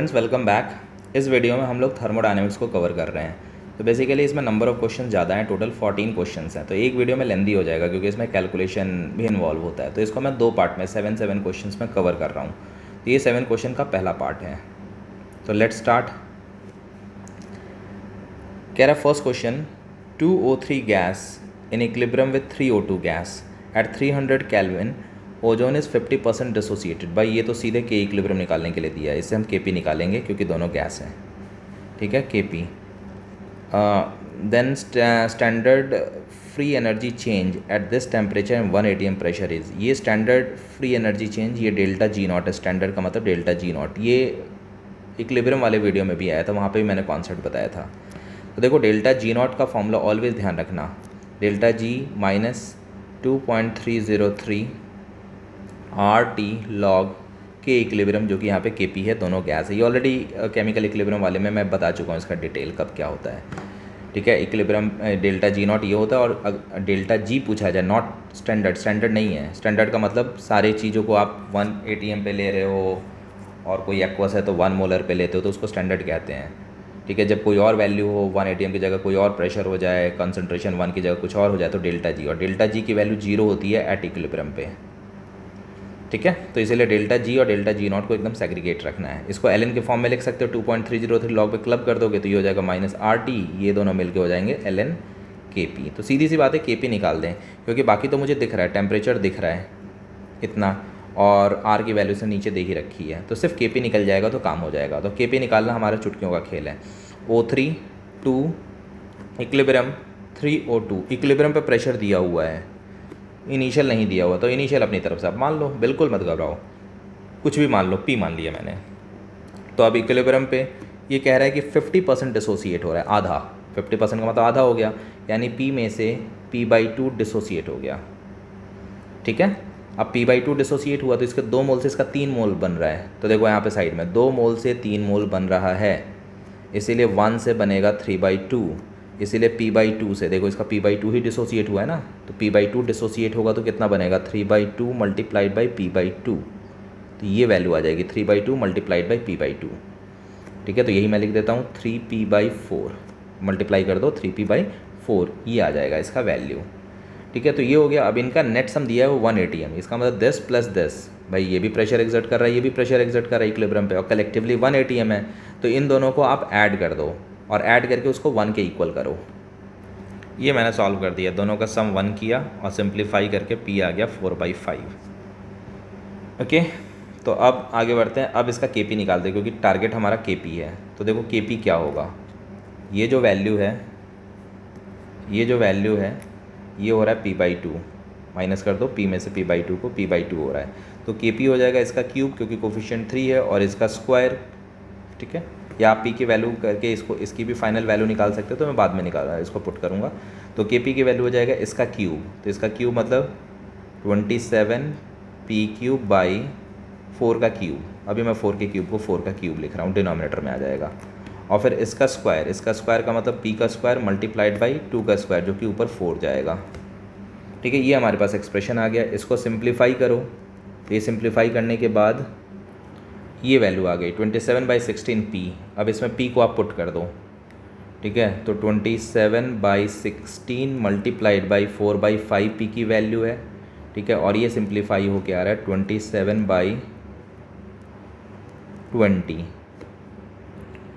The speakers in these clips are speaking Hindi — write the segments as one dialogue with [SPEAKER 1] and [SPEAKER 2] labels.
[SPEAKER 1] Friends welcome back. इस वीडियो में हम लोग थर्मोडायनेमिक्स को कवर कर रहे हैं। तो बेसिकली इसमें नंबर ऑफ़ क्वेश्चन ज़्यादा हैं, टोटल 14 क्वेश्चंस हैं। तो एक वीडियो में लेंदी हो जाएगा क्योंकि इसमें कैलकुलेशन भी इन्वॉल्व होता है। तो इसको मैं 2 पार्ट में 7 क्वेश्चंस में कवर कर रहा हूँ। तो ये 7 क्वेश्चन का पहला पार्ट है। तो लेट्स स्टार्ट। कह रहा first question, 2O3 gas in equilibrium with 3O2 gas at 300 kelvin, ozone is 50% dissociated. भाई ये तो सीधे के इक्विलिब्रियम निकालने के लिए दिया है, इससे हम केपी निकालेंगे क्योंकि दोनों गैस हैं। ठीक है, KP. Then standard free energy change at this temperature and 1 atm pressure is. ये स्टैंडर्ड फ्री एनर्जी चेंज, ये डेल्टा जी नॉट है। स्टैंडर्ड का मतलब डेल्टा जी नॉट। ये इक्विलिब्रियम वाले वीडियो में भी आया था, वहाँ पे भी मैंने कॉन्सेप्ट बताया था। तो देखो डेल्टा जी नॉट का फॉर्मूला ऑलवेज ध्यान रखना, delta G minus 2.303 RT log के इक्विलिब्रियम, जो कि यहाँ पे केपी है, दोनों गैस है। ये ऑलरेडी केमिकल इक्विलिब्रियम वाले में मैं बता चुका हूँ इसका डिटेल कब क्या होता है। ठीक है, इक्विलिब्रियम डेल्टा जी नॉट ये होता है। और डेल्टा जी पूछा जाए, नॉट स्टैंडर्ड, स्टैंडर्ड नहीं है। स्टैंडर्ड का मतलब सारे चीज़ों को आप 1 atm पे ले रहे हो और कोई एक्वस है तो 1 मोलर पे लेते हो, तो उसको स्टैंडर्ड कहते हैं। ठीक है, जब कोई और वैल्यू हो, 1 atm की जगह कोई और प्रेशर हो जाए, कंसनट्रेशन 1 की जगह कुछ और हो जाए, तो डेल्टा जी। और डेल्टा जी की वैल्यू 0 होती है एट इक्विलिब्रियम पे। ठीक है, तो इसीलिए डेल्टा जी और डेल्टा जी नॉट को एकदम सेग्रीगेट रखना है। इसको एल के फॉर्म में लिख सकते हो, 2.303 लॉग पे क्लब कर दोगे तो ये हो जाएगा माइनस RT, ये दोनों मिलके हो जाएंगे ln KP। तो सीधी सी बात है, KP निकाल दें, क्योंकि बाकी तो मुझे दिख रहा है, टेम्परेचर दिख रहा है इतना, और R की वैल्यू से नीचे दे ही रखी है, तो सिर्फ KP निकल जाएगा तो काम हो जाएगा। तो KP निकालना हमारा चुटकियों का खेल है। O3 2 इक्विलिब्रियम 3O2, इक्विलिब्रियम पे प्रेशर दिया हुआ है, इनिशियल नहीं दिया हुआ, तो इनिशियल अपनी तरफ से आप मान लो, बिल्कुल मत घबराओ, कुछ भी मान लो, P मान लिया मैंने। तो अब इक्विलिब्रियम पे ये कह रहा है कि 50% डिसोसिएट हो रहा है, आधा। 50% का मतलब आधा हो गया, यानी P में से P/2 डिसोसिएट हो गया। ठीक है, अब P/2 डिसोसिएट हुआ तो इसके 2 मोल से इसका 3 मोल बन रहा है। तो देखो यहाँ पे साइड में 2 मोल से 3 मोल बन रहा है, इसीलिए 1 से बनेगा 3/2। इसीलिए P/2 से, देखो इसका P/2 ही डिसोसिएट हुआ है ना, तो P/2 डिसोसिएट होगा तो कितना बनेगा, 3/2 मल्टीप्लाइड बाई P/2। तो ये वैल्यू आ जाएगी 3/2 मल्टीप्लाइड बाई P/2। ठीक है, तो यही मैं लिख देता हूँ, 3P/4 मल्टीप्लाई कर दो 3P/4, ये आ जाएगा इसका वैल्यू। ठीक है, तो ये हो गया। अब इनका नेट सम दिया है वो 1 atm, इसका मतलब 10 प्लस 10, भाई ये भी प्रेशर एक्सर्ट कर रहा है, ये भी प्रेशर एक्सर्ट कर रहा है इक्विलिब्रियम पे, और कलेक्टिवली 1 atm है। तो इन दोनों को आप ऐड कर दो और ऐड करके उसको 1 के इक्वल करो। ये मैंने सॉल्व कर दिया, दोनों का सम 1 किया और सिंप्लीफाई करके P आ गया 4/5। ओके, तो अब आगे बढ़ते हैं। अब इसका KP निकालते हैं, क्योंकि टारगेट हमारा KP है। तो देखो KP क्या होगा, ये जो वैल्यू है, ये हो रहा है P/2, माइनस कर दो, P में से P/2 को, P/2 हो रहा है, तो KP हो जाएगा इसका क्यूब, क्योंकि कोफिशिएंट 3 है, और इसका स्क्वायर। ठीक है, या आप P की वैल्यू करके इसकी भी फाइनल वैल्यू निकाल सकते हो, तो मैं बाद में इसको पुट करूँगा। तो KP की वैल्यू हो जाएगा इसका क्यूब, तो इसका क्यूब मतलब 27P³/4 का क्यूब। अभी मैं 4 के क्यूब को 4 का क्यूब लिख रहा हूँ, डिनोमिनेटर में आ जाएगा। और फिर इसका स्क्वायर का मतलब P का स्क्वायर मल्टीप्लाइड बाई 2 का स्क्वायर, जो कि ऊपर 4 जाएगा। ठीक है, ये हमारे पास एक्सप्रेशन आ गया। इसको सिंप्लीफाई करो, तो ये सिंप्लीफाई करने के बाद ये वैल्यू आ गई 27/16P। अब इसमें P को आप पुट कर दो। ठीक है, तो 27/16 मल्टीप्लाइड बाई 4/5 P की वैल्यू है। ठीक है, और ये सिंप्लीफाई हो के आ रहा है 27/20।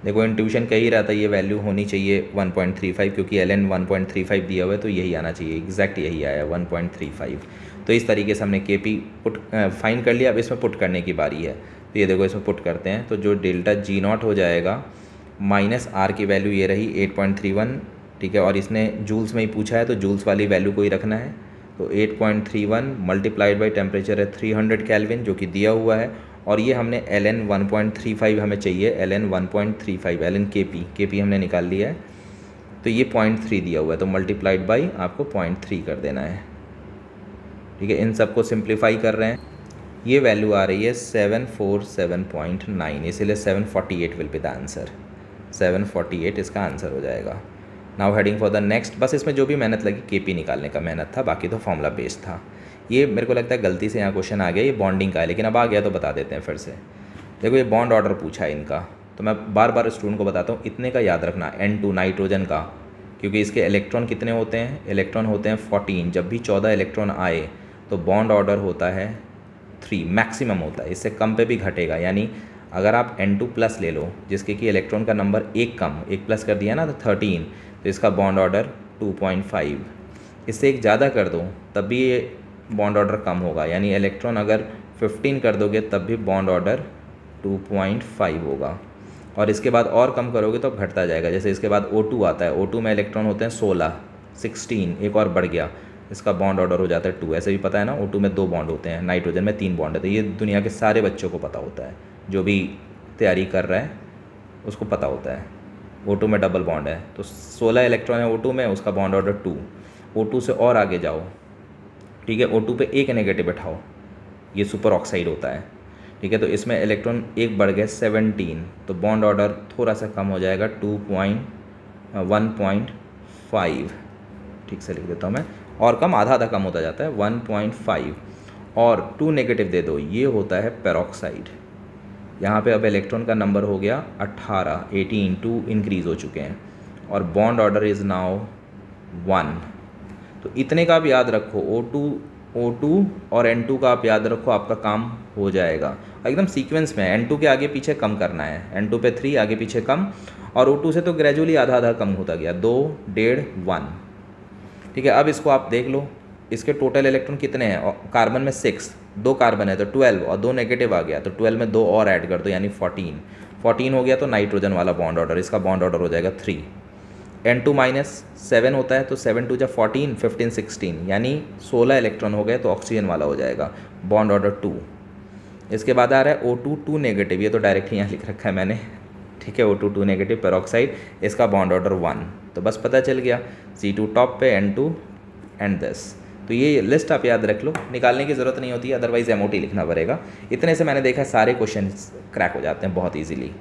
[SPEAKER 1] देखो इंट्यूशन कह ही रहा था ये वैल्यू होनी चाहिए 1.35, क्योंकि ln 1.35 दिया हुआ है, तो यही आना चाहिए, एग्जैक्ट यही आया 1.35। तो इस तरीके से हमने KP पुट फाइंड कर लिया। अब इसमें पुट करने की बारी है, तो ये देखो इसमें पुट करते हैं, तो जो डेल्टा जी नॉट हो जाएगा माइनस R की वैल्यू ये रही 8.31। ठीक है, और इसने जूल्स में ही पूछा है, तो जूल्स वाली वैल्यू को ही रखना है। तो 8.31 मल्टीप्लाइड बाई टेम्परेचर है 300 केल्विन, जो कि दिया हुआ है, और ये हमने ln 1.35 हमें चाहिए, ln 1.35 ln KP हमने निकाल लिया है। तो ये 0.3 दिया हुआ है, तो मल्टीप्लाइड बाई आपको 0.3 कर देना है। ठीक है, इन सबको सिंप्लीफाई कर रहे हैं, ये वैल्यू आ रही है 747.9, इसीलिए 748 विल बी द आंसर। 748 इसका आंसर हो जाएगा। Now heading for the next. बस इसमें जो भी मेहनत लगी KP निकालने का मेहनत था, बाकी तो फॉर्मूला बेस्ड था। ये मेरे को लगता है गलती से यहाँ क्वेश्चन आ गया, ये बॉन्डिंग का है, लेकिन अब आ गया तो बता देते हैं फिर से। देखो ये बॉन्ड ऑर्डर पूछा है इनका, तो मैं बार बार स्टूडेंट को बताता हूँ इतने का याद रखना, N2 नाइट्रोजन का, क्योंकि इसके इलेक्ट्रॉन कितने होते हैं, इलेक्ट्रॉन होते हैं 14। जब भी 14 इलेक्ट्रॉन आए तो बॉन्ड ऑर्डर होता है 3, मैक्सिमम होता है, इससे कम पे भी घटेगा। यानी अगर आप N2 प्लस ले लो जिसके कि इलेक्ट्रॉन का नंबर एक कम, एक प्लस कर दिया ना तो 13, तो इसका बॉन्ड ऑर्डर 2.5। इससे एक ज़्यादा कर दो तब भी ये बॉन्ड ऑर्डर कम होगा, यानी इलेक्ट्रॉन अगर 15 कर दोगे तब भी बॉन्ड ऑर्डर 2.5 होगा। और इसके बाद और कम करोगे तो घटता जाएगा। जैसे इसके बाद O2 आता है, O2 में इलेक्ट्रॉन होते हैं 16, 16 एक और बढ़ गया, इसका बॉन्ड ऑर्डर हो जाता है 2। ऐसे भी पता है ना, O2 में 2 बॉन्ड होते हैं, नाइट्रोजन में 3 बॉन्ड होते हैं। ये दुनिया के सारे बच्चों को पता होता है, जो भी तैयारी कर रहा है उसको पता होता है। O2 में डबल बॉन्ड है, तो 16 इलेक्ट्रॉन है O2 में, उसका बॉन्ड ऑर्डर 2। O2 से और आगे जाओ, ठीक है, O2 पे एक नेगेटिव बैठाओ, ये सुपर ऑक्साइड होता है, ठीक है। तो इसमें इलेक्ट्रॉन एक बढ़ गया 17, तो बॉन्ड ऑर्डर थोड़ा सा कम हो जाएगा 1.5, ठीक से लिख देता हूँ मैं, और कम आधा आधा कम होता जाता है 1.5, और 2 नेगेटिव दे दो, ये होता है पेरोक्साइड। यहाँ पे अब इलेक्ट्रॉन का नंबर हो गया 18 2 इंक्रीज़ हो चुके हैं, और बॉन्ड ऑर्डर इज़ नाउ 1। तो इतने का आप याद रखो, O2 और N2 का आप याद रखो, आपका काम हो जाएगा। एकदम सीक्वेंस में N2 के आगे पीछे कम करना है, N2 पे 3 आगे पीछे कम, और O2 से तो ग्रेजुअली आधा आधा कम होता गया, 2, 1.5, 1, ठीक है। अब इसको आप देख लो, इसके टोटल इलेक्ट्रॉन कितने हैं, और कार्बन में 6, 2 कार्बन है तो 12, और 2 नेगेटिव आ गया तो 12 में 2 और ऐड कर दो, यानी 14 हो गया। तो नाइट्रोजन वाला बॉन्ड ऑर्डर, इसका बॉन्ड ऑर्डर हो जाएगा 3। N2 -7 होता है, तो 7 2 14, 15 16, यानी 16 इलेक्ट्रॉन हो गए, तो ऑक्सीजन वाला हो जाएगा, बॉन्ड ऑर्डर 2। इसके बाद आ रहा है O2 2 नेगेटिव, ये तो डायरेक्ट यहाँ लिख रखा है मैंने, ठीक है, O2 2 नेगेटिव पेरोक्साइड, इसका बॉन्ड ऑर्डर 1। तो बस पता चल गया, C2 टॉप पे, N2 एंड दिस। तो ये लिस्ट आप याद रख लो, निकालने की ज़रूरत नहीं होती है, अदरवाइज़ MOT लिखना पड़ेगा। इतने से मैंने देखा सारे क्वेश्चन क्रैक हो जाते हैं बहुत ईजीली,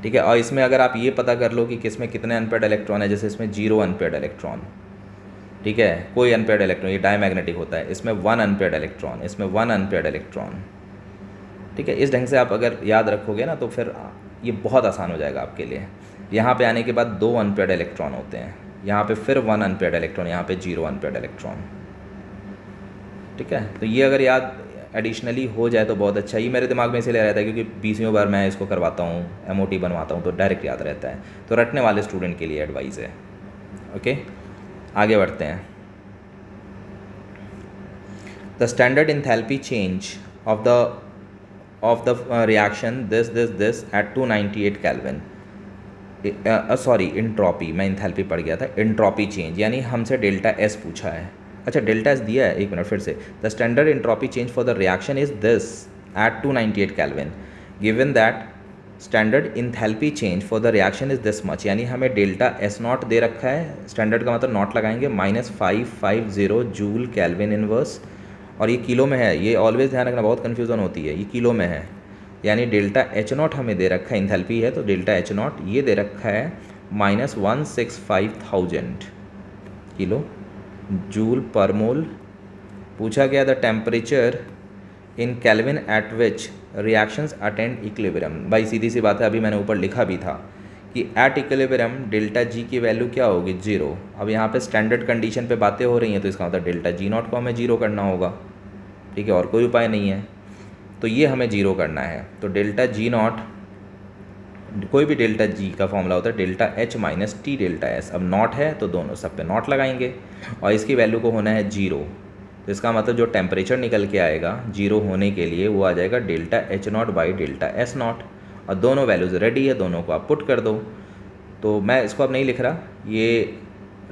[SPEAKER 1] ठीक है। और इसमें अगर आप ये पता कर लो कि किस में कितने अनपेयर्ड इलेक्ट्रॉन है, जैसे इसमें 0 अनपेयर्ड इलेक्ट्रॉन, ठीक है, कोई अनपेयर्ड इलेक्ट्रॉन, ये डायमैग्नेटिक होता है, इसमें 1 अनपेयर्ड इलेक्ट्रॉन, इसमें 1 अनपेयर्ड इलेक्ट्रॉन, ठीक है। इस ढंग से आप अगर याद रखोगे ना तो फिर ये बहुत आसान हो जाएगा आपके लिए। यहाँ पे आने के बाद 2 अनपेयर्ड इलेक्ट्रॉन होते हैं, यहाँ पे फिर 1 अनपेयर्ड इलेक्ट्रॉन, यहाँ पे 0 अनपेयर्ड इलेक्ट्रॉन, ठीक है। तो ये अगर याद एडिशनली हो जाए तो बहुत अच्छा। ये मेरे दिमाग में इसलिए रहता है क्योंकि 20वीं बार मैं इसको करवाता हूँ, MOT बनवाता हूँ, तो डायरेक्ट याद रहता है। तो रटने वाले स्टूडेंट के लिए एडवाइस है। ओके, आगे बढ़ते हैं। The standard enthalpy change of the reaction this eight 298 kelvin, sorry entropy, मैं इंथैल्पी पढ़ गया था, इंट्रॉपी चेंज, यानी हमसे डेल्टा S पूछा है। अच्छा, डेल्टा S दिया है, एक मिनट फिर से। The standard entropy change for the reaction is this eight 298 kelvin, given that standard enthalpy change for the reaction is this much, यानी हमें डेल्टा S0 दे रखा है, स्टैंडर्ड का मतलब नॉट लगाएंगे, -550 जूल केल्विन इनवर्स, और ये किलो में है, ये ऑलवेज ध्यान रखना, बहुत कन्फ्यूज़न होती है, ये किलो में है। यानी डेल्टा H0 हमें दे रखा है, इंथैल्पी है तो डेल्टा H0 ये दे रखा है -165,000 किलो जूल पर मोल। पूछा गया the temperature in kelvin eight which reactions attend equilibrium. भाई सीधी सी बात है, अभी मैंने ऊपर लिखा भी था कि एट इक्विलिब्रियम डेल्टा G की वैल्यू क्या होगी, 0। अब यहाँ पे स्टैंडर्ड कंडीशन पे बातें हो रही हैं, तो इसका मतलब डेल्टा G0 को हमें 0 करना होगा, ठीक है, और कोई उपाय नहीं है, तो ये हमें 0 करना है। तो डेल्टा G0, कोई भी डेल्टा G का फॉर्मूला होता है delta H minus T delta S। अब नॉट है तो दोनों सब पे नॉट लगाएंगे, और इसकी वैल्यू को होना है 0, तो इसका मतलब जो टेम्परेचर निकल के आएगा 0 होने के लिए वो आ जाएगा delta H0 by delta S0, और दोनों वैल्यूज़ रेडी है, दोनों को आप पुट कर दो। तो मैं इसको अब नहीं लिख रहा, ये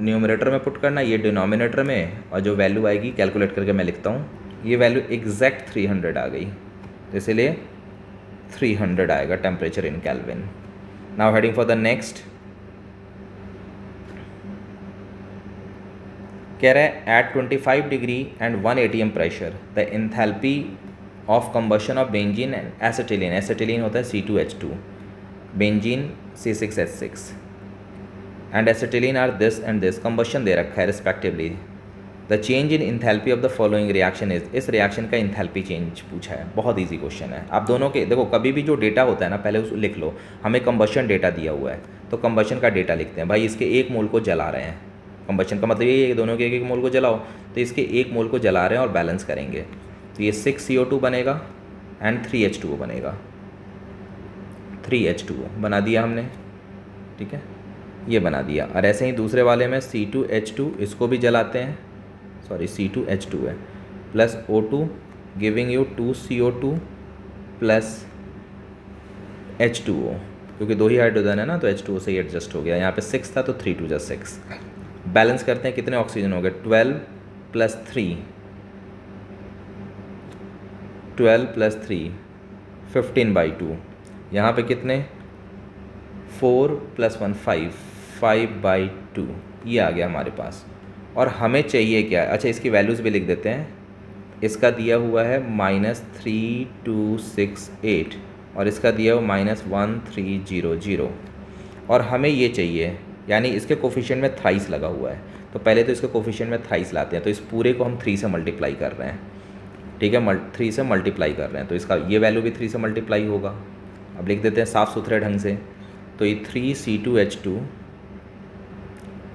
[SPEAKER 1] न्यूमरेटर में पुट करना, ये डिनोमिनेटर में, और जो वैल्यू आएगी कैलकुलेट करके मैं लिखता हूँ। ये वैल्यू एग्जैक्ट 300 आ गई, तो इसलिए 300 आएगा temperature in kelvin. Now heading for the next, कह रहे हैं at 25 degree and 1 atm pressure the enthalpy of combustion of benzene and acetylene, acetylene होता है C2H2, benzene C6H6 and acetylene are this and this, combustion दे रखा है respectively, the change in enthalpy of the following reaction is, इस रिएक्शन का इंथैल्पी चेंज पूछा है, बहुत इजी क्वेश्चन है। आप दोनों के देखो, कभी भी जो डेटा होता है ना, पहले उसको लिख लो। हमें कंबशन डेटा दिया हुआ है तो कंबशन का डेटा लिखते हैं। भाई इसके 1 मोल को जला रहे हैं, कंबशन का मतलब ये है कि दोनों के 1 मोल को जलाओ, तो इसके 1 मोल को जला रहे हैं और बैलेंस करेंगे, तो ये 6 CO2 बनेगा एंड 3 H2O बनेगा। 3 H2O बना दिया हमने, ठीक है, ये बना दिया। और ऐसे ही दूसरे वाले में C2H2, इसको भी जलाते हैं, सॉरी C2H2 है, plus O2 giving you 2 CO2 plus H2O, क्योंकि 2 ही हाइड्रोजन है ना, तो H2O से ही एडजस्ट हो गया। यहाँ पे 6 था तो 3 2 6। बैलेंस करते हैं, कितने ऑक्सीजन हो गए, 12 प्लस 3, 12 प्लस 3 15/2। यहाँ पे कितने, 4 + 1 5, 5/2, ये आ गया हमारे पास। और हमें चाहिए क्या, अच्छा इसकी वैल्यूज़ भी लिख देते हैं। इसका दिया हुआ है -3268 और इसका दिया हुआ -1300, और हमें ये चाहिए, यानी इसके कोफिशिएंट में थ्राइस लगा हुआ है, तो पहले तो इसके कोफिशिएंट में थ्राइस लाते हैं, तो इस पूरे को हम 3 से मल्टीप्लाई कर रहे हैं, ठीक है, 3 से मल्टीप्लाई कर रहे हैं, तो इसका ये वैल्यू भी 3 से मल्टीप्लाई होगा। अब लिख देते हैं साफ़ सुथरे ढंग से, तो ये 3 C2H2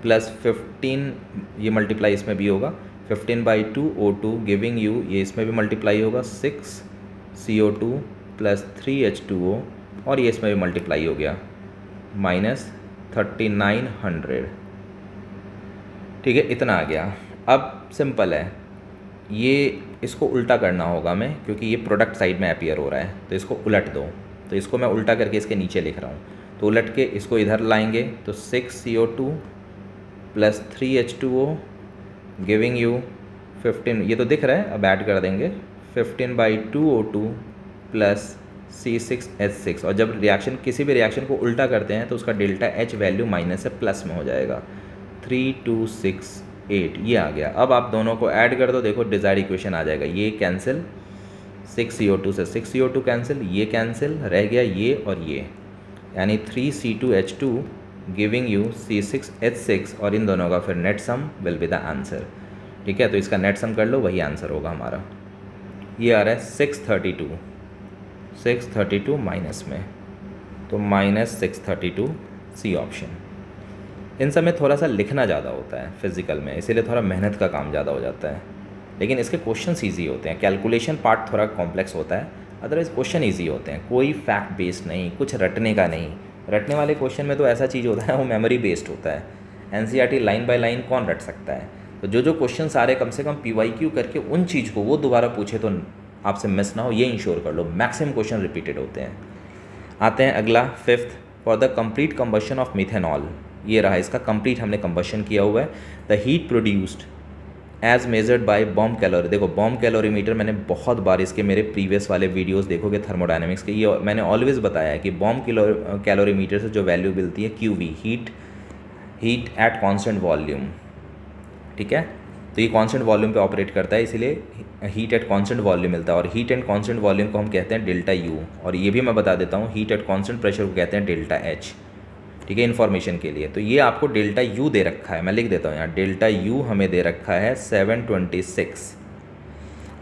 [SPEAKER 1] प्लस 15, ये मल्टीप्लाई इसमें भी होगा, 15/2 O2 गिविंग यू, ये इसमें भी मल्टीप्लाई होगा, 6 CO2 प्लस 3 H2O, और ये इसमें भी मल्टीप्लाई हो गया, -3900, ठीक है, इतना आ गया। अब सिंपल है, ये इसको उल्टा करना होगा मैं, क्योंकि ये प्रोडक्ट साइड में अपीयर हो रहा है, तो इसको उलट दो, तो इसको मैं उल्टा करके इसके नीचे लिख रहा हूँ, तो उलट के इसको इधर लाएंगे, तो 6 CO2 plus 3 H2O giving you 15, ये तो दिख रहा है, अब ऐड कर देंगे 15/2 O2 प्लस C6H6, और जब रिएक्शन, किसी भी रिएक्शन को उल्टा करते हैं तो उसका डेल्टा H वैल्यू माइनस से प्लस में हो जाएगा, 3268, ये आ गया। अब आप दोनों को ऐड कर दो, देखो डिज़ायर्ड इक्वेशन आ जाएगा, ये कैंसिल, 6 CO2 से 6 CO2 कैंसिल, ये कैंसिल, रह गया ये और ये, यानी 3 C2H2 गिविंग यू C6H6, और इन दोनों का फिर net sum will be the answer, ठीक है। तो इसका नेट सम कर लो, वही आंसर होगा हमारा। ये आ रहा है 632 माइनस में, तो -632 सी ऑप्शन। इन सब में थोड़ा सा लिखना ज़्यादा होता है फिज़िकल में, इसीलिए थोड़ा मेहनत का काम ज़्यादा हो जाता है, लेकिन इसके क्वेश्चन ईजी होते हैं। कैलकुलेशन पार्ट थोड़ा कॉम्प्लेक्स होता है, अदरवाइज क्वेश्चन ईजी होते हैं, कोई फैक्ट बेस्ड नहीं, कुछ रटने का नहीं। रटने वाले क्वेश्चन में तो ऐसा चीज़ होता है वो मेमोरी बेस्ड होता है, NCERT लाइन बाय लाइन कौन रट सकता है। तो जो क्वेश्चन सारे कम से कम PYQ करके उन चीज़ को वो दोबारा पूछे तो आपसे मिस ना हो, ये इंश्योर कर लो। मैक्सिमम क्वेश्चन रिपीटेड होते हैं। आते हैं अगला 5th, for the complete combustion of methanol, ये रहा इसका कंप्लीट हमने कंबशन किया हुआ है। The heat produced as measured by bomb calorie, देखो बॉम्ब कैलोरीमीटर मैंने बहुत बार इसके मेरे प्रीवियस वाले वीडियोस देखोगे थर्मोडायनेमिक्स के, ये मैंने ऑलवेज बताया है कि बॉम्ब कैलोरीमीटर से जो वैल्यू मिलती है QV, heat at constant volume, ठीक है। तो ये कांस्टेंट वॉल्यूम पे ऑपरेट करता है, इसीलिए हीट एट कांस्टेंट वॉल्यूम मिलता है, और हीट एट कांस्टेंट वॉल्यूम को हम कहते हैं डेल्टा U, और ये भी मैं बता देता हूँ, हीट एट कांस्टेंट प्रेशर को कहते हैं डेल्टा H, ठीक है, इन्फॉर्मेशन के लिए। तो ये आपको डेल्टा U दे रखा है, मैं लिख देता हूँ यहाँ, डेल्टा U हमें दे रखा है 726,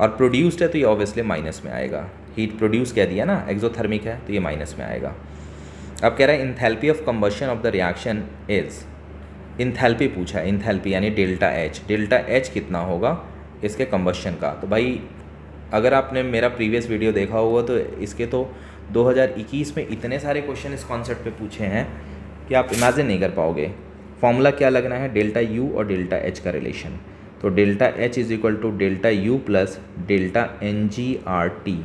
[SPEAKER 1] और प्रोड्यूस्ड है तो ये ऑब्वियसली माइनस में आएगा। हीट प्रोड्यूस कह दिया ना, एक्सोथर्मिक है तो ये माइनस में आएगा। अब कह रहा है enthalpy of combustion of the reaction is, enthalpy पूछा है, इंथैल्पी यानी डेल्टा H, डेल्टा H कितना होगा इसके कंबशन का। तो भाई अगर आपने मेरा प्रीवियस वीडियो देखा होगा तो इसके तो 2021 में इतने सारे क्वेश्चन इस कॉन्सेप्ट पे पूछे हैं कि आप इमेजिन नहीं कर पाओगे। फॉर्मूला क्या लगना है, डेल्टा U और डेल्टा H का रिलेशन, तो delta H is equal to delta U plus delta NGRT,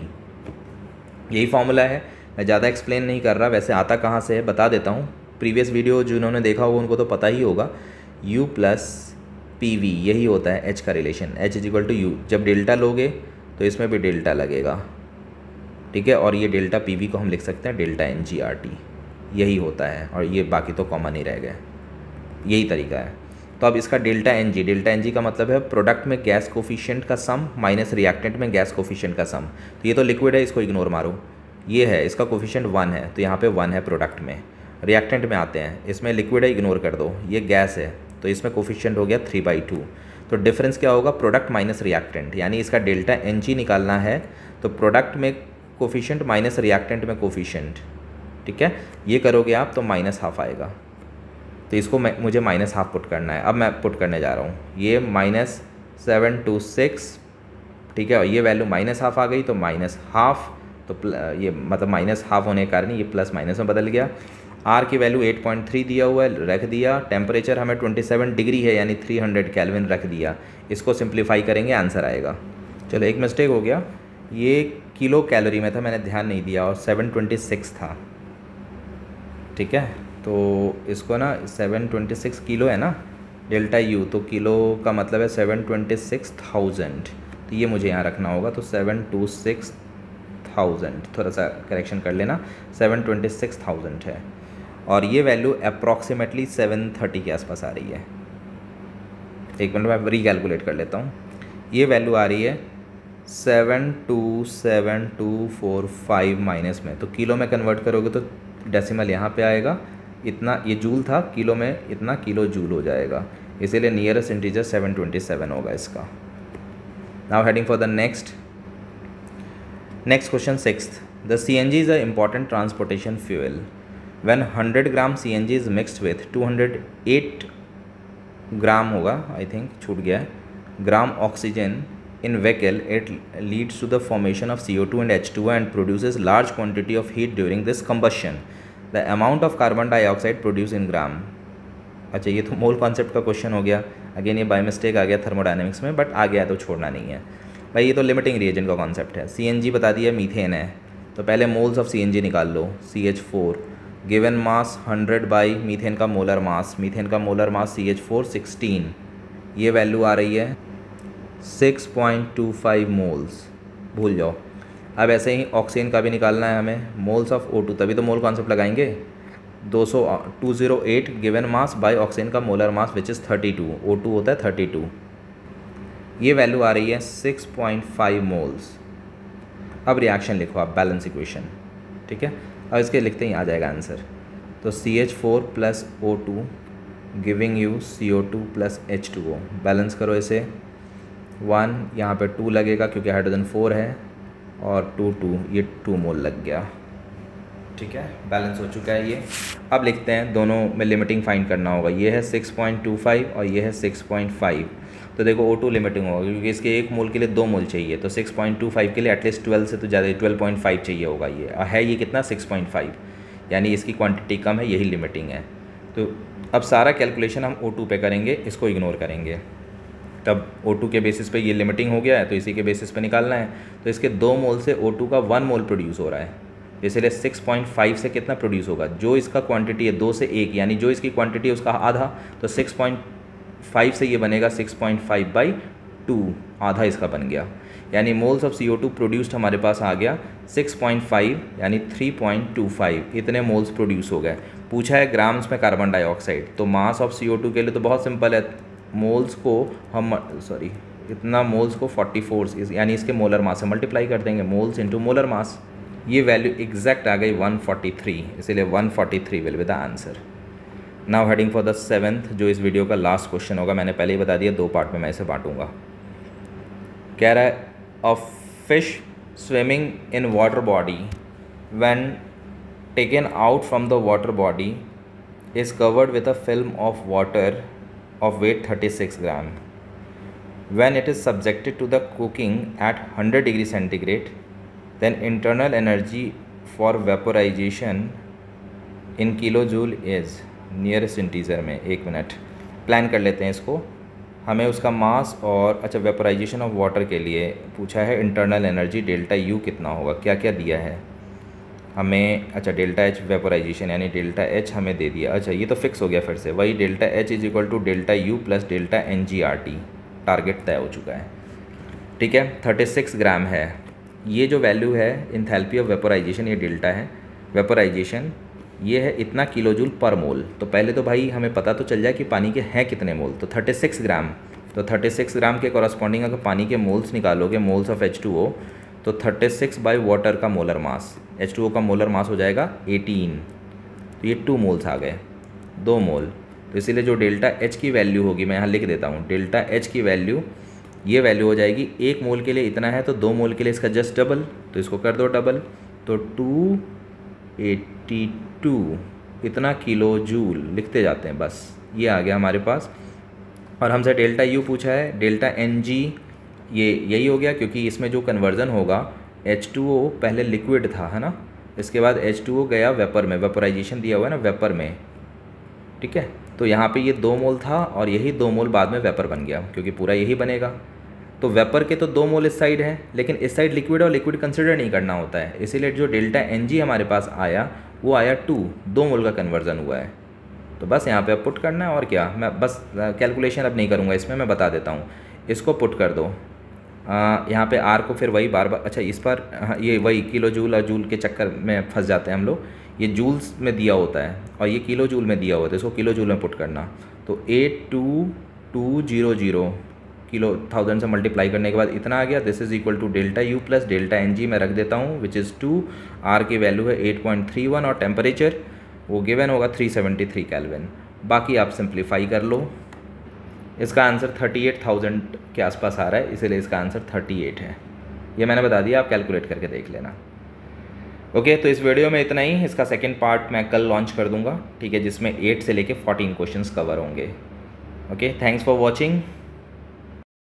[SPEAKER 1] यही फॉर्मूला है। मैं ज़्यादा एक्सप्लेन नहीं कर रहा, वैसे आता कहाँ से है बता देता हूँ, प्रीवियस वीडियो जिन्होंने देखा होगा उनको तो पता ही होगा, U प्लस PV यही होता है H का relation, H is equal to U। जब डेल्टा लोगे तो इसमें भी डेल्टा लगेगा, ठीक है, और ये डेल्टा PV को हम लिख सकते हैं डेल्टा NGRT, यही होता है, और ये बाकी तो कॉमन ही रह गए, यही तरीका है। तो अब इसका डेल्टा NG, डेल्टा NG का मतलब है प्रोडक्ट में गैस कोफिशिएंट का सम माइनस रिएक्टेंट में गैस कोफिशिएंट का सम। तो ये तो लिक्विड है, इसको इग्नोर मारो, ये है इसका कोफिशिएंट 1 है, तो यहाँ पे 1 है प्रोडक्ट में। रिएक्टेंट में आते हैं, इसमें लिक्विड है, इग्नोर कर दो, ये गैस है तो इसमें कोफिशिएंट हो गया 3/2। तो तो डिफरेंस क्या होगा, प्रोडक्ट माइनस रिएक्टेंट, यानी इसका डेल्टा एन जी निकालना है तो प्रोडक्ट में कोफिशिएंट माइनस रिएक्टेंट में कोफिशिएंट, ठीक है। ये करोगे आप तो -½ आएगा, तो इसको मुझे -½ पुट करना है। अब मैं पुट करने जा रहा हूँ, ये -726, ठीक है, और ये वैल्यू -½ आ गई तो -½ तो ये मतलब -½ होने के कारण ये प्लस माइनस में बदल गया। आर की वैल्यू 8.3 दिया हुआ है, रख दिया। टेम्परेचर हमें 27 डिग्री है यानी 300 केल्विन रख दिया। इसको सिंप्लीफाई करेंगे आंसर आएगा। चलो एक मिस्टेक हो गया, ये किलो कैलोरी में था, मैंने ध्यान नहीं दिया और 726 था, ठीक है। तो इसको ना 726 किलो है ना डेल्टा यू, तो किलो का मतलब है 726,000, तो ये मुझे यहाँ रखना होगा। तो 726,000, थोड़ा सा करेक्शन कर लेना, 726,000 है और ये वैल्यू अप्रॉक्सीमेटली 730 के आसपास आ रही है। एक मिनट में रीकैलकुलेट कर लेता हूँ। ये वैल्यू आ रही है 727,245 माइनस में, तो किलो में कन्वर्ट करोगे तो डेसिमल यहाँ पे आएगा, इतना ये जूल था, किलो में इतना किलो जूल हो जाएगा, इसीलिए नियरेस्ट इंटीजर 727 होगा इसका। Now heading for the next question 6th। The CNG is a important transportation fuel. When 100 gram CNG is mixed with 208 ग्राम होगा, आई थिंक छूट गया है, gram oxygen in vehicle, it leads to the formation of CO2 and H2O and produces large quantity of heat during this combustion. The amount of carbon dioxide produced in gram. अच्छा, ये तो मोल कॉन्सेप्ट का क्वेश्चन हो गया। अगेन ये बाय मिस्टेक आ गया थर्मोडायनेमिक्स में, बट आ गया तो छोड़ना नहीं है भाई। ये तो लिमिटिंग रिएजेंट का कॉन्सेप्ट है। CNG बता दिया मीथेन है, तो पहले मोल्स ऑफ CNG निकाल लो। CH4 given mass 100 by methane का मोलर मास, मीथेन का मोलर मास CH4 16, ये वैल्यू आ रही है 6.25 मोल्स, भूल जाओ। अब ऐसे ही ऑक्सीजन का भी निकालना है हमें, मोल्स ऑफ O2, तभी तो मोल कॉन्सेप्ट लगाएंगे। 208 गिवन मास बाय ऑक्सीजन का molar mass which is 32, O2 होता है 32, ये वैल्यू आ रही है 6.5 मोल्स। अब रिएक्शन लिखो आप, बैलेंस इक्वेशन, ठीक है। अब इसके लिखते ही आ जाएगा आंसर। तो CH4 plus O2 giving you CO2 plus H2O, balance करो इसे। 1 यहाँ पे 2 लगेगा क्योंकि हाइड्रोजन 4 है, और 2 ये 2 मोल लग गया, ठीक है, बैलेंस हो चुका है ये। अब लिखते हैं, दोनों में लिमिटिंग फाइंड करना होगा। ये है 6.25 और ये है 6.5, तो देखो O2 लिमिटिंग होगा क्योंकि इसके 1 मोल के लिए 2 मोल चाहिए, तो 6.25 के लिए एटलीस्ट 12 से तो ज़्यादा 12.5 चाहिए होगा। ये है ये कितना 6.5, यानी इसकी क्वांटिटी कम है, यही लिमिटिंग है। तो अब सारा कैलकुलेशन हम O2 पे करेंगे, इसको इग्नोर करेंगे। तब O2 के बेसिस पे ये लिमिटिंग हो गया है, तो इसी के बेसिस पे निकालना है। तो इसके 2 मोल से O2 का 1 मोल प्रोड्यूस हो रहा है, इसलिए 6.5 से कितना प्रोड्यूस होगा, जो इसका क्वांटिटी है 2 से 1, यानी जो इसकी क्वांटिटी है उसका आधा, तो 6.5 से ये बनेगा 6.5/2, आधा इसका बन गया, यानी मोल्स ऑफ CO2 प्रोड्यूस्ड हमारे पास आ गया 6.5 यानी 3.25, इतने मोल्स प्रोड्यूस हो गए। पूछा है ग्राम्स में कार्बन डाइऑक्साइड, तो मास ऑफ CO2 के लिए तो बहुत सिंपल है, मोल्स को हम इतना मोल्स को 44 यानी इसके मोलर मास से मल्टीप्लाई कर देंगे, मोल्स इंटू मोलर मास। ये वैल्यू एग्जैक्ट आ गई 143, इसीलिए 143 will be the answer. Now heading for the 7th, जो इस वीडियो का लास्ट क्वेश्चन होगा। मैंने पहले ही बता दिया 2 पार्ट में मैं इसे बांटूंगा। कह रहा है a fish swimming in water body when taken out from the water body is covered with a film of water of weight 36 gram. When it is subjected to the cooking at 100 degree centigrade, then internal energy for vaporization in kilojoule is nearest integer में। 1 मिनट प्लान कर लेते हैं इसको। हमें उसका मास और अच्छा वेपोराइजेशन ऑफ वाटर के लिए पूछा है, इंटरनल एनर्जी डेल्टा यू कितना होगा, क्या क्या दिया है हमें। अच्छा डेल्टा एच वेपोराइजेशन यानी डेल्टा एच हमें दे दिया। अच्छा ये तो फिक्स हो गया फिर से, वही delta H is equal to delta U plus delta NGRT, target तय हो चुका है, ठीक है। 36 ग्राम है ये जो वैल्यू है इंथैल्पी ऑफ वेपोराइजेशन, ये डेल्टा है वेपोराइजेशन, ये है इतना किलोजूल पर मोल। तो पहले तो भाई हमें पता तो चल जाए कि पानी के हैं कितने मोल, तो 36 ग्राम, तो 36 ग्राम के कॉरस्पॉन्डिंग अगर पानी के मोल्स निकालोगे, मोल्स ऑफ H2O, तो 36 बाई वाटर का मोलर मास, H2O का मोलर मास हो जाएगा 18, तो ये 2 मोल्स आ गए, 2 मोल, तो इसीलिए जो डेल्टा एच की वैल्यू होगी, मैं यहाँ लिख देता हूँ, डेल्टा एच की वैल्यू, ये वैल्यू हो जाएगी 1 मोल के लिए इतना है, तो 2 मोल के लिए इसका जस्ट डबल, तो इसको कर दो डबल, तो 282 इतना किलो जूल लिखते जाते हैं, बस ये आ गया हमारे पास। और हमसे डेल्टा यू पूछा है, डेल्टा एन जी ये यही हो गया, क्योंकि इसमें जो कन्वर्ज़न होगा H2O पहले लिक्विड था, है ना, इसके बाद H2O गया वेपर में, वेपराइजेशन दिया हुआ है ना वेपर में, ठीक है। तो यहाँ पे ये 2 मोल था और यही 2 मोल बाद में वेपर बन गया, क्योंकि पूरा यही बनेगा। तो वेपर के तो 2 मोल इस साइड हैं, लेकिन इस साइड लिक्विड और लिक्विड कंसिडर नहीं करना होता है, इसीलिए जो डेल्टा एन जी हमारे पास आया वो आया 2 मोल का कन्वर्ज़न हुआ है। तो बस यहाँ पे अब पुट करना है, और क्या, मैं बस कैलकुलेशन अब नहीं करूँगा इसमें, मैं बता देता हूँ। इसको पुट कर दो, यहाँ पे आर को फिर वही बार बार, अच्छा इस पर ये वही किलो जूल और जूल के चक्कर में फंस जाते हैं हम लोग, ये जूल्स में दिया होता है और ये किलो जूल में दिया होता है, इसको किलो जूल में पुट करना। तो 82200 किलो 1000 से मल्टीप्लाई करने के बाद इतना आ गया, this is equal to delta U plus delta N G मैं रख देता हूँ, विच इज़ 2, आर की वैल्यू है 8.31 और टेम्परेचर वो गिवन होगा 373 केल्विन। बाकी आप सिंप्लीफाई कर लो, इसका आंसर 38,000 के आसपास आ रहा है, इसीलिए इसका आंसर 38 है। ये मैंने बता दिया, आप कैलकुलेट करके देख लेना। ओके, तो इस वीडियो में इतना ही, इसका सेकंड पार्ट मैं कल लॉन्च कर दूंगा, ठीक है, जिसमें 8 से लेके 14 क्वेश्चंस कवर होंगे। Okay, thanks for watching.